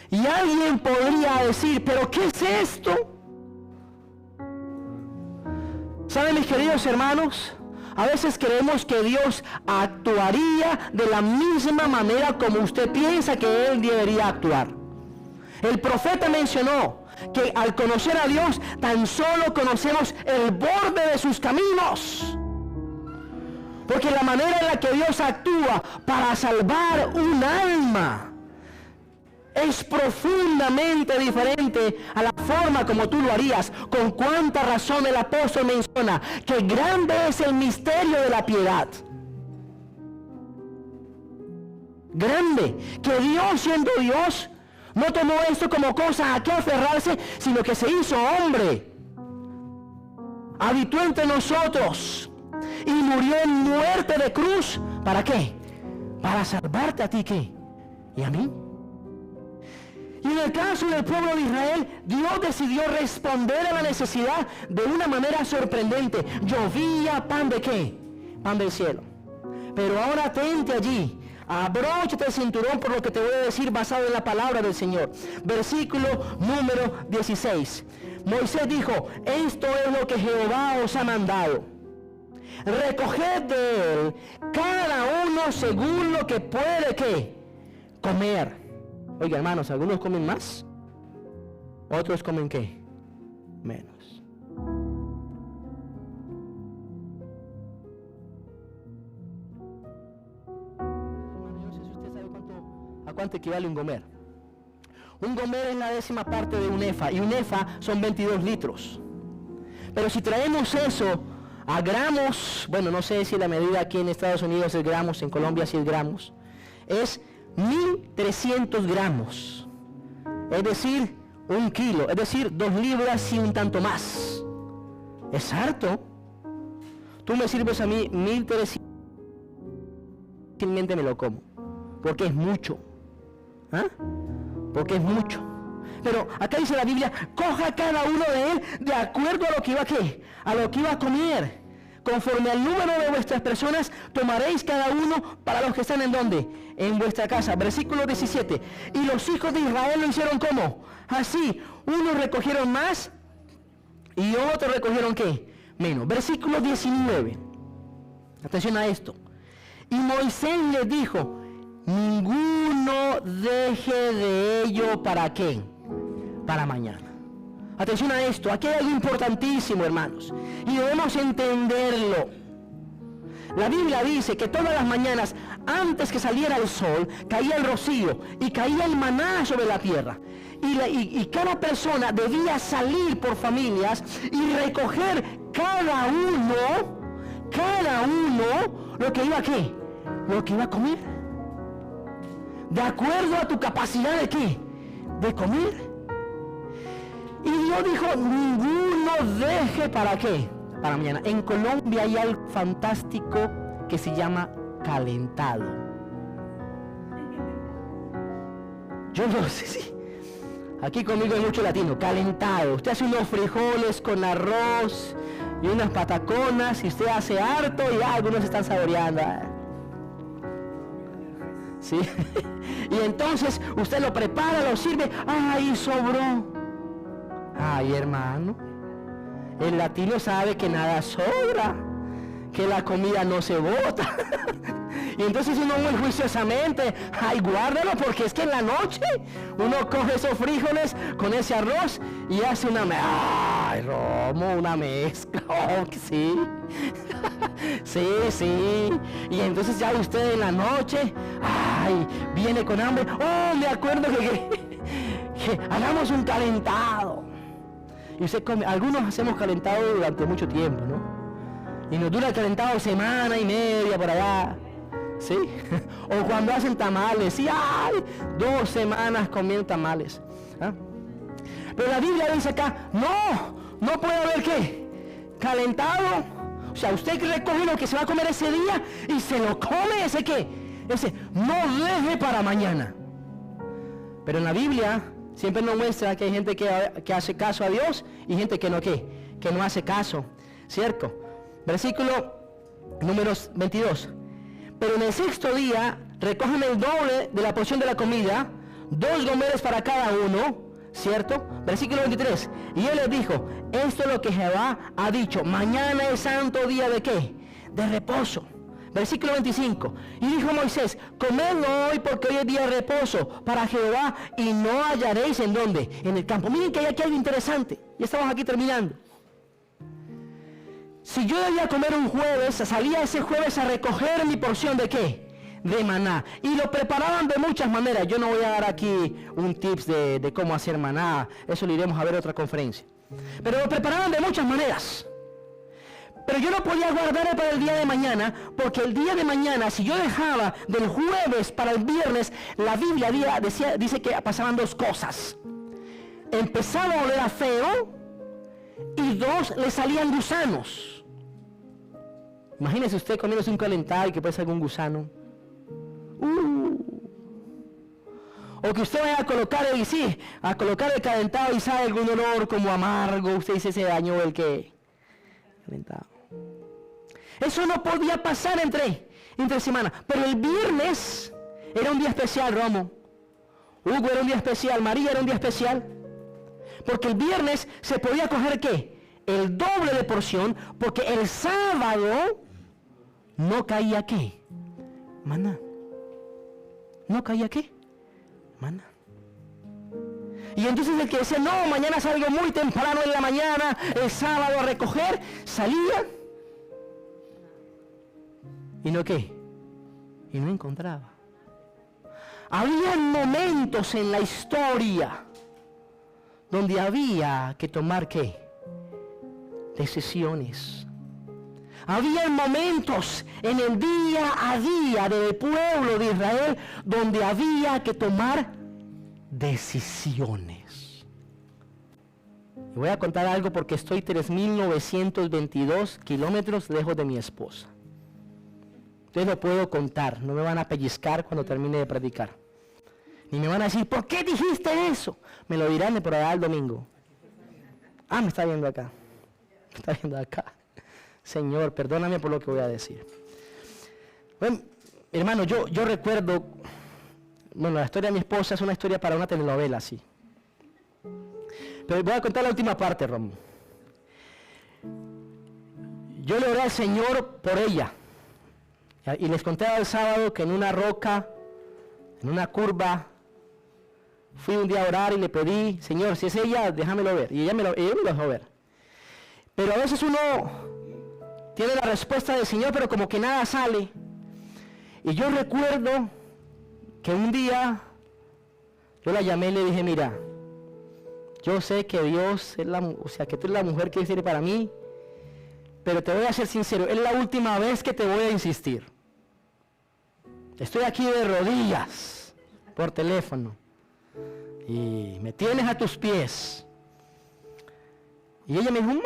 Y alguien podría decir, ¿pero qué es esto? ¿Saben, mis queridos hermanos? A veces creemos que Dios actuaría de la misma manera como usted piensa que Él debería actuar. El profeta mencionó que al conocer a Dios tan solo conocemos el borde de sus caminos. Porque la manera en la que Dios actúa para salvar un alma es profundamente diferente a la forma como tú lo harías. Con cuánta razón el apóstol menciona que grande es el misterio de la piedad. Grande, que Dios siendo Dios no tomó esto como cosa a que aferrarse, sino que se hizo hombre, habitó entre nosotros y murió en muerte de cruz. ¿Para qué? Para salvarte a ti, ¿qué? ¿Y a mí? Y en el caso del pueblo de Israel, Dios decidió responder a la necesidad de una manera sorprendente. Llovía pan de ¿qué? Pan del cielo. Pero ahora atente allí. Abróchate el cinturón por lo que te voy a decir basado en la palabra del Señor. Versículo número 16. Moisés dijo, esto es lo que Jehová os ha mandado. Recoged de él cada uno según lo que puede ¿qué? Comer. Oiga, hermanos, algunos comen más, otros comen ¿qué? Menos. ¿A cuánto equivale un gomer? Un gomer es la 10ª parte de un efa, y un efa son 22 litros. Pero si traemos eso a gramos, bueno, no sé si la medida aquí en Estados Unidos es gramos, en Colombia sí es gramos, es 1300 gramos, es decir, 1 kilo, es decir, 2 libras y un tanto más. Es harto. Tú me sirves a mí 1300, fácilmente me lo como, porque es mucho. ¿Ah? Porque es mucho. Pero acá dice la Biblia, coja cada uno de él de acuerdo a lo que iba a ¿qué? A lo que iba a comer. conforme al número de vuestras personas, tomaréis cada uno para los que están en donde, en vuestra casa. Versículo 17. Y los hijos de Israel lo hicieron como, así, unos recogieron más y otros recogieron ¿qué? Menos. Versículo 19. Atención a esto. Y Moisés les dijo, ninguno deje de ello, ¿para qué? Para mañana. Atención a esto, aquí hay algo importantísimo, hermanos, y debemos entenderlo. La Biblia dice que todas las mañanas, antes que saliera el sol, caía el rocío y caía el maná sobre la tierra. Y cada persona debía salir por familias y recoger cada uno, lo que iba a ¿qué? Lo que iba a comer. De acuerdo a tu capacidad de ¿qué? De comer. Y Dios dijo, ninguno deje ¿para qué? Para mañana. En Colombia hay algo fantástico que se llama calentado. Yo no sé si... Aquí conmigo hay mucho latino, calentado. Usted hace unos frijoles con arroz y unas pataconas y usted hace harto y algunos están saboreando. ¿Sí? Y entonces usted lo prepara, lo sirve. ¡Ay, sobró! Ay, hermano, el latino sabe que nada sobra, que la comida no se bota. Y entonces uno muy juiciosamente, ay, guárdalo, porque es que en la noche uno coge esos frijoles con ese arroz y hace una mezcla. Oh, sí. Sí. Y entonces ya usted en la noche, ay, viene con hambre. Oh, me acuerdo que hagamos un calentado. Y usted come, algunos hacemos calentado durante mucho tiempo, ¿no? Y nos dura el calentado semana y media por allá, ¿sí? O cuando hacen tamales, sí, ¡ay! 2 semanas comiendo tamales. ¿Ah? Pero la Biblia dice acá, no puede haber ¿qué? Calentado. O sea, usted recoge lo que se va a comer ese día y se lo come ese ¿qué? Ese, no deje para mañana. Pero en la Biblia siempre nos muestra que hay gente que hace caso a Dios y gente que no hace caso, ¿cierto? Versículo número 22. Pero en el 6º día recogen el doble de la porción de la comida, 2 gomeres para cada uno, ¿cierto? Versículo 23. Y él les dijo, esto es lo que Jehová ha dicho, mañana es santo día ¿de qué? De reposo. Versículo 25. Y dijo Moisés, comedlo hoy porque hoy es día de reposo para Jehová y no hallaréis en dónde, en el campo. Miren que hay aquí algo interesante. Ya estamos aquí terminando. Si yo debía comer un jueves, salía ese jueves a recoger mi porción ¿de qué? De maná. Y lo preparaban de muchas maneras. Yo no voy a dar aquí un tips de cómo hacer maná. Eso lo iremos a ver en otra conferencia. Pero lo preparaban de muchas maneras. Pero yo no podía guardar para el día de mañana, porque el día de mañana, si yo dejaba del jueves para el viernes, la Biblia dice que pasaban 2 cosas. Empezaba a oler a feo y 2, le salían gusanos. Imagínese usted comiéndose un calentado y que puede ser algún gusano. O que usted vaya a colocar el calentado y sale algún olor como amargo. Usted dice, se dañó el que calentado. Eso no podía pasar entre semana. Pero el viernes era un día especial, Romo. Hugo era un día especial, María era un día especial. Porque el viernes se podía coger ¿qué? El doble de porción, porque el sábado no caía ¿qué? Maná. ¿No caía qué? Maná. Y entonces el que decía, no, mañana salgo muy temprano en la mañana, el sábado a recoger, salía. ¿Y no qué? Y no encontraba. Había momentos en la historia donde había que tomar ¿qué? Decisiones. Había momentos en el día a día del pueblo de Israel donde había que tomar decisiones. Y voy a contar algo porque estoy 3.922 kilómetros lejos de mi esposa. Entonces lo puedo contar, no me van a pellizcar cuando termine de predicar. Ni me van a decir, ¿por qué dijiste eso? Me lo dirán de por allá el domingo. Ah, me está viendo acá. Me está viendo acá. Señor, perdóname por lo que voy a decir. Bueno, hermano, yo recuerdo, bueno, la historia de mi esposa es una historia para una telenovela, sí. Pero voy a contar la última parte, Rom. Yo le oré al Señor por ella. Y les conté el sábado que en una roca, en una curva, fui un día a orar y le pedí, Señor, si es ella, déjamelo ver. Y ella me lo dejó ver. Pero a veces uno tiene la respuesta del Señor, pero como que nada sale. Y yo recuerdo que un día yo la llamé y le dije, mira, yo sé que Dios es que tú eres la mujer que Dios quiere para mí, pero te voy a ser sincero, es la última vez que te voy a insistir. Estoy aquí de rodillas por teléfono y me tienes a tus pies. Y ella me dijo, mamá.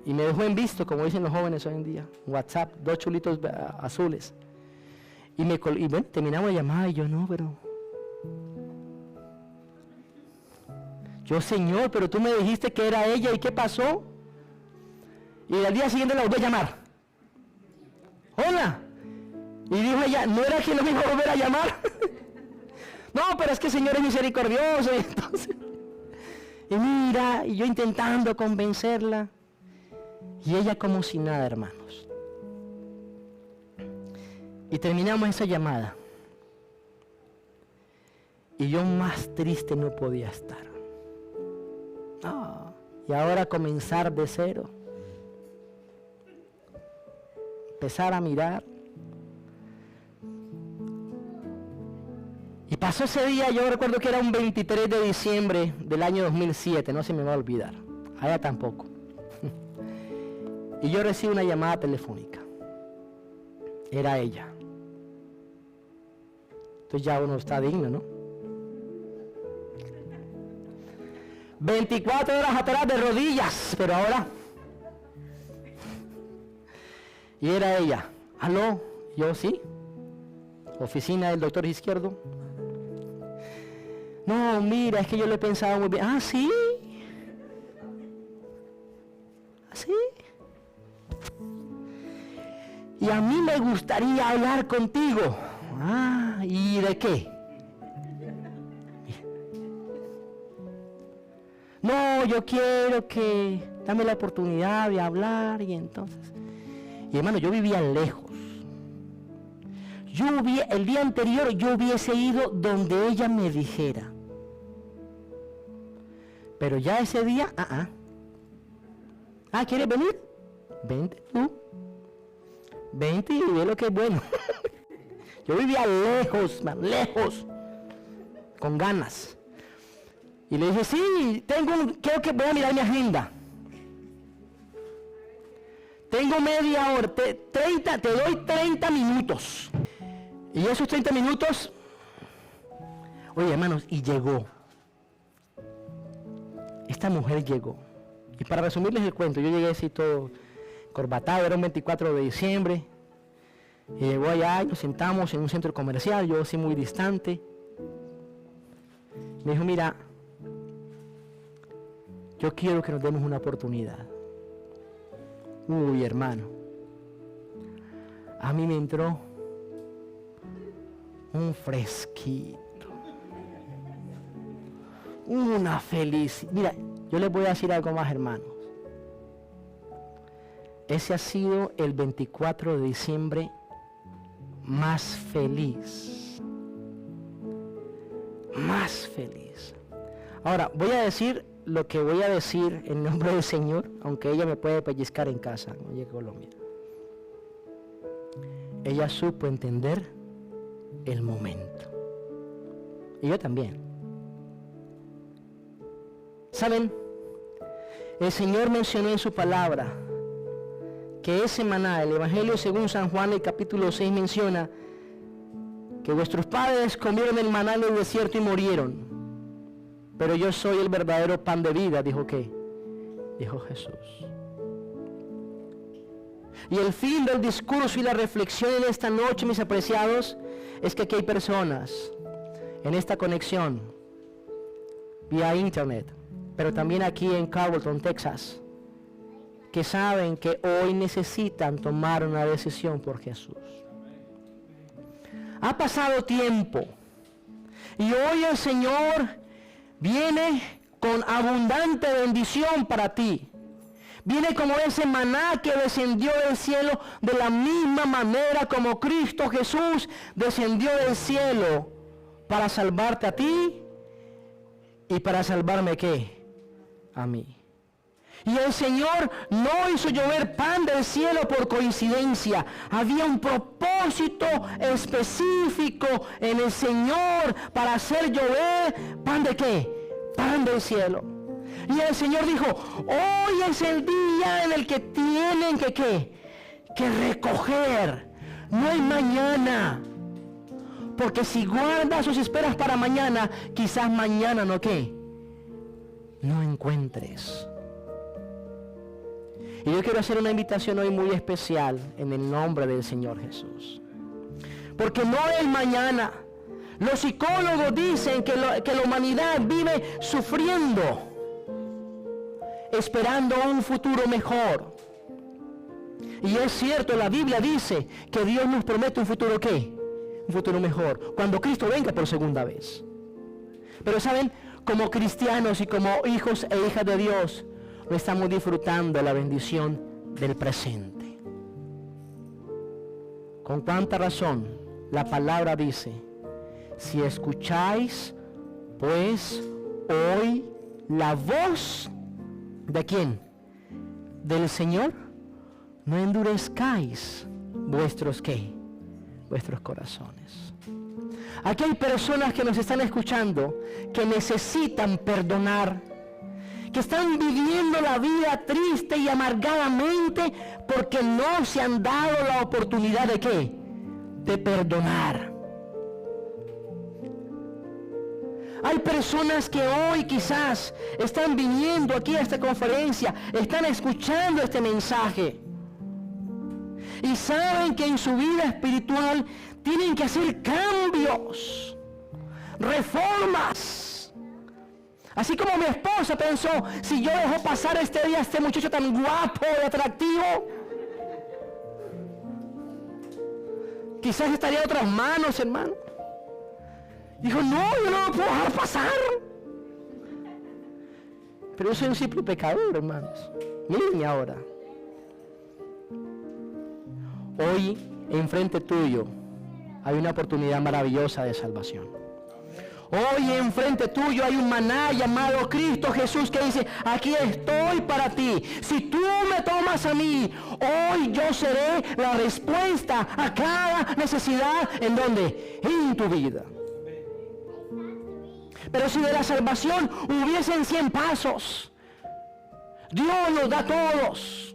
Y me dejó en visto, como dicen los jóvenes hoy en día. WhatsApp, 2 chulitos azules. Y bueno, terminamos la llamada y yo no, pero... Yo, Señor, pero tú me dijiste que era ella, ¿y qué pasó? Y al día siguiente la volví a llamar. Hola. Y dijo ella, ¿no era que no me iba a volver a llamar? No, pero es que el Señor es misericordioso. Y entonces, y mira, y yo intentando convencerla. Y ella como si nada, hermanos. Y terminamos esa llamada. Y yo más triste no podía estar. Y ahora comenzar de cero. Empezar a mirar. Y pasó ese día, yo recuerdo que era un 23 de diciembre del año 2007, no se me va a olvidar. Allá tampoco. Y yo recibo una llamada telefónica. Era ella. Entonces ya uno está digno, ¿no? 24 horas atrás de rodillas, pero ahora. Y era ella. ¿Aló? Yo sí. Oficina del doctor Izquierdo. No, mira, es que yo lo he pensado muy bien. Ah, sí. ¿Así? Y a mí me gustaría hablar contigo. Ah, ¿y de qué? No, yo quiero que dame la oportunidad de hablar y entonces. Y hermano, yo vivía lejos. El día anterior yo hubiese ido donde ella me dijera. Pero ya ese día, ¿quieres venir? Vente tú. Vente y ve lo que es bueno. Yo vivía lejos, man, lejos. Con ganas. Y le dije, sí, creo que voy a mirar mi agenda. Tengo media hora, te doy 30 minutos. Y esos 30 minutos, oye hermanos, y llegó. Esta mujer llegó. Y para resumirles el cuento, yo llegué así todo corbatado, era un 24 de diciembre. Y llegó allá y nos sentamos en un centro comercial, yo así muy distante. Me dijo, mira, yo quiero que nos demos una oportunidad. Uy, hermano. A mí me entró un fresquito. Una felicidad. Mira, yo les voy a decir algo más, hermanos. Ese ha sido el 24 de diciembre más feliz. Más feliz. Ahora, voy a decir lo que voy a decir en nombre del Señor, aunque ella me puede pellizcar en casa, no llegue a Colombia. Ella supo entender el momento. Y yo también. ¿Saben? El Señor mencionó en su palabra que ese maná, el Evangelio según San Juan, el capítulo 6 menciona que vuestros padres comieron el maná en el desierto y murieron. Pero yo soy el verdadero pan de vida, dijo ¿qué? Dijo Jesús. Y el fin del discurso y la reflexión en esta noche, mis apreciados, es que aquí hay personas en esta conexión vía internet pero también aquí en Carrollton, Texas, que saben que hoy necesitan tomar una decisión por Jesús. Ha pasado tiempo y hoy el Señor viene con abundante bendición para ti. Viene como ese maná que descendió del cielo, de la misma manera como Cristo Jesús descendió del cielo para salvarte a ti y para salvarme ¿qué? A mí. Y el Señor no hizo llover pan del cielo por coincidencia. Había un propósito específico en el Señor para hacer llover pan de ¿qué? Pan del cielo. Y el Señor dijo, hoy es el día en el que tienen que ¿qué? Que recoger. No hay mañana. Porque si guardas sus esperas para mañana, quizás mañana no ¿qué? No encuentres. Y yo quiero hacer una invitación hoy muy especial en el nombre del Señor Jesús. Porque no es mañana. Los psicólogos dicen que la humanidad vive sufriendo, esperando un futuro mejor. Y es cierto, la Biblia dice que Dios nos promete un futuro ¿qué? Un futuro mejor, cuando Cristo venga por segunda vez. Pero saben, como cristianos y como hijos e hijas de Dios, no estamos disfrutando la bendición del presente. Con cuánta razón la palabra dice, si escucháis pues hoy la voz ¿de quién? Del Señor, no endurezcáis vuestros ¿qué? Vuestros corazones. Aquí hay personas que nos están escuchando que necesitan perdonar, que están viviendo la vida triste y amargadamente porque no se han dado la oportunidad de ¿qué? De perdonar. Hay personas que hoy quizás están viniendo aquí a esta conferencia, están escuchando este mensaje y saben que en su vida espiritual tienen que hacer cambios, reformas. Así como mi esposa pensó, si yo dejo pasar este día a este muchacho tan guapo y atractivo, quizás estaría en otras manos, hermano. Dijo, no, yo no lo puedo dejar pasar. Pero yo soy un simple pecador, hermanos. Miren ahora. Hoy, enfrente tuyo, hay una oportunidad maravillosa de salvación. Hoy enfrente tuyo hay un maná llamado Cristo Jesús que dice, aquí estoy para ti. Si tú me tomas a mí, hoy yo seré la respuesta a cada necesidad. ¿En dónde? En tu vida. Pero si de la salvación hubiesen 100 pasos, Dios nos da todos.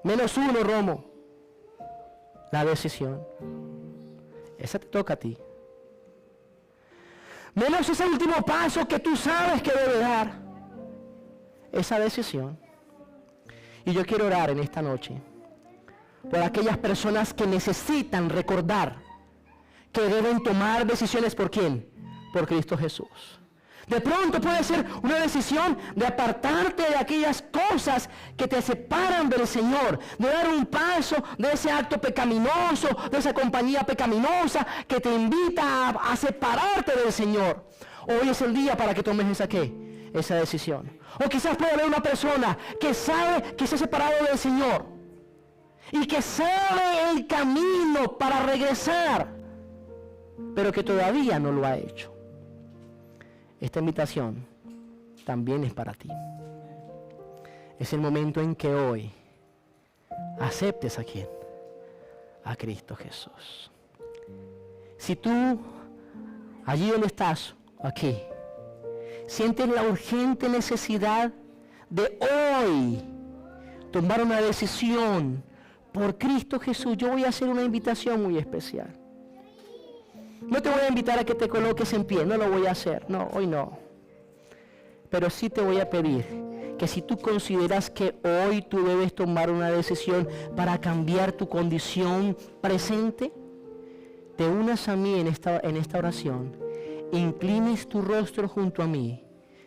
Menos uno, Romo. La decisión. Esa te toca a ti. Menos ese último paso que tú sabes que debe dar. Esa decisión. Y yo quiero orar en esta noche por aquellas personas que necesitan recordar que deben tomar decisiones por quién. Por Cristo Jesús. De pronto puede ser una decisión de apartarte de aquellas cosas que te separan del Señor, de dar un paso de ese acto pecaminoso, de esa compañía pecaminosa que te invita a separarte del Señor. Hoy es el día para que tomes esa ¿qué? Esa decisión. O quizás puede haber una persona que sabe que se ha separado del Señor y que sabe el camino para regresar, pero que todavía no lo ha hecho. Esta invitación también es para ti. Es el momento en que hoy aceptes a quién, a Cristo Jesús. Si tú, allí donde estás, aquí, sientes la urgente necesidad de hoy tomar una decisión por Cristo Jesús, yo voy a hacer una invitación muy especial. No te voy a invitar a que te coloques en pie, no lo voy a hacer, no, hoy no. Pero sí te voy a pedir que si tú consideras que hoy tú debes tomar una decisión para cambiar tu condición presente, te unas a mí en esta oración, inclines tu rostro junto a mí,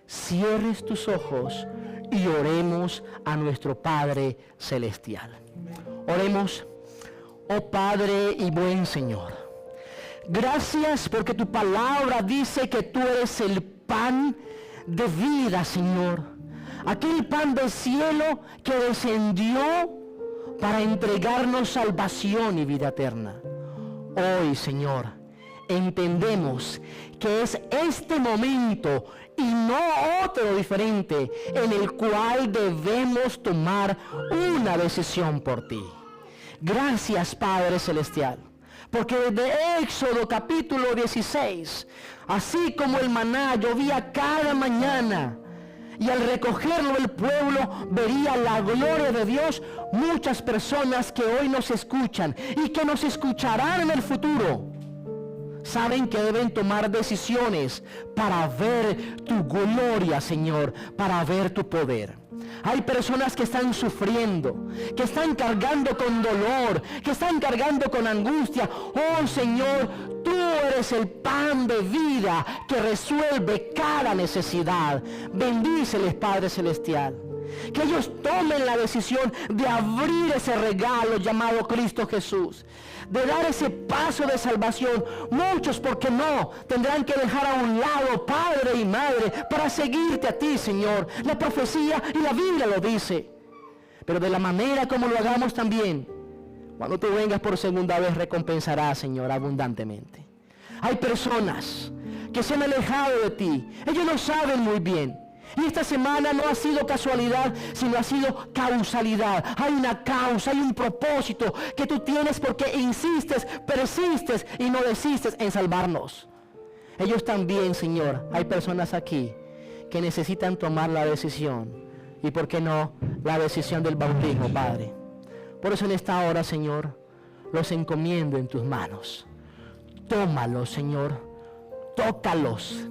cierres tus ojos y oremos a nuestro Padre Celestial. Oremos. Oh Padre y buen Señor, gracias porque tu palabra dice que tú eres el pan de vida, Señor. Aquel pan del cielo que descendió para entregarnos salvación y vida eterna. Hoy, Señor, entendemos que es este momento y no otro diferente en el cual debemos tomar una decisión por ti. Gracias, Padre Celestial, porque desde Éxodo capítulo 16, así como el maná llovía cada mañana, y al recogerlo el pueblo vería la gloria de Dios, muchas personas que hoy nos escuchan y que nos escucharán en el futuro, saben que deben tomar decisiones para ver tu gloria, Señor, para ver tu poder. Hay personas que están sufriendo, que están cargando con dolor, que están cargando con angustia. Oh Señor, tú eres el pan de vida que resuelve cada necesidad. Bendíceles, Padre Celestial. Que ellos tomen la decisión de abrir ese regalo llamado Cristo Jesús, de dar ese paso de salvación. Muchos, porque no, tendrán que dejar a un lado padre y madre para seguirte a ti, Señor. La profecía y la Biblia lo dice. Pero de la manera como lo hagamos también, cuando tú vengas por segunda vez, recompensarás, Señor, abundantemente. Hay personas que se han alejado de ti. Ellos lo saben muy bien. Y esta semana no ha sido casualidad, sino ha sido causalidad. Hay una causa, hay un propósito que tú tienes, porque insistes, persistes y no desistes en salvarnos. Ellos también, Señor, hay personas aquí que necesitan tomar la decisión. Y por qué no, la decisión del bautismo, Padre. Por eso en esta hora, Señor, los encomiendo en tus manos. Tómalos, Señor, tócalos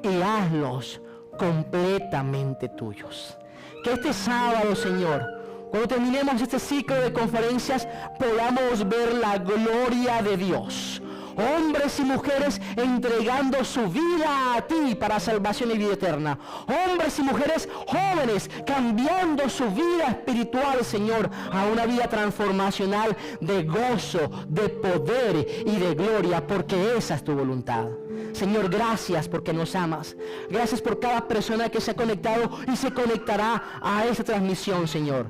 y hazlos completamente tuyos. Que este sábado, Señor, cuando terminemos este ciclo de conferencias, podamos ver la gloria de Dios. Hombres y mujeres entregando su vida a ti para salvación y vida eterna. Hombres y mujeres jóvenes cambiando su vida espiritual, Señor, a una vida transformacional de gozo, de poder y de gloria, porque esa es tu voluntad. Señor, gracias porque nos amas. Gracias por cada persona que se ha conectado y se conectará a esta transmisión, Señor.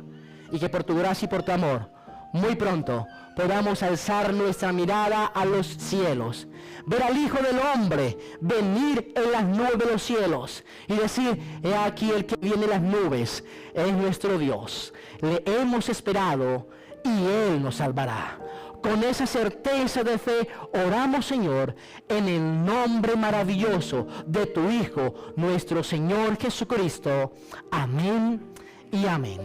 Y que por tu gracia y por tu amor, muy pronto podamos alzar nuestra mirada a los cielos, ver al Hijo del Hombre venir en las nubes de los cielos y decir: he aquí el que viene en las nubes, es nuestro Dios. Le hemos esperado y Él nos salvará. Con esa certeza de fe oramos, Señor, en el nombre maravilloso de tu Hijo, nuestro Señor Jesucristo. Amén y amén.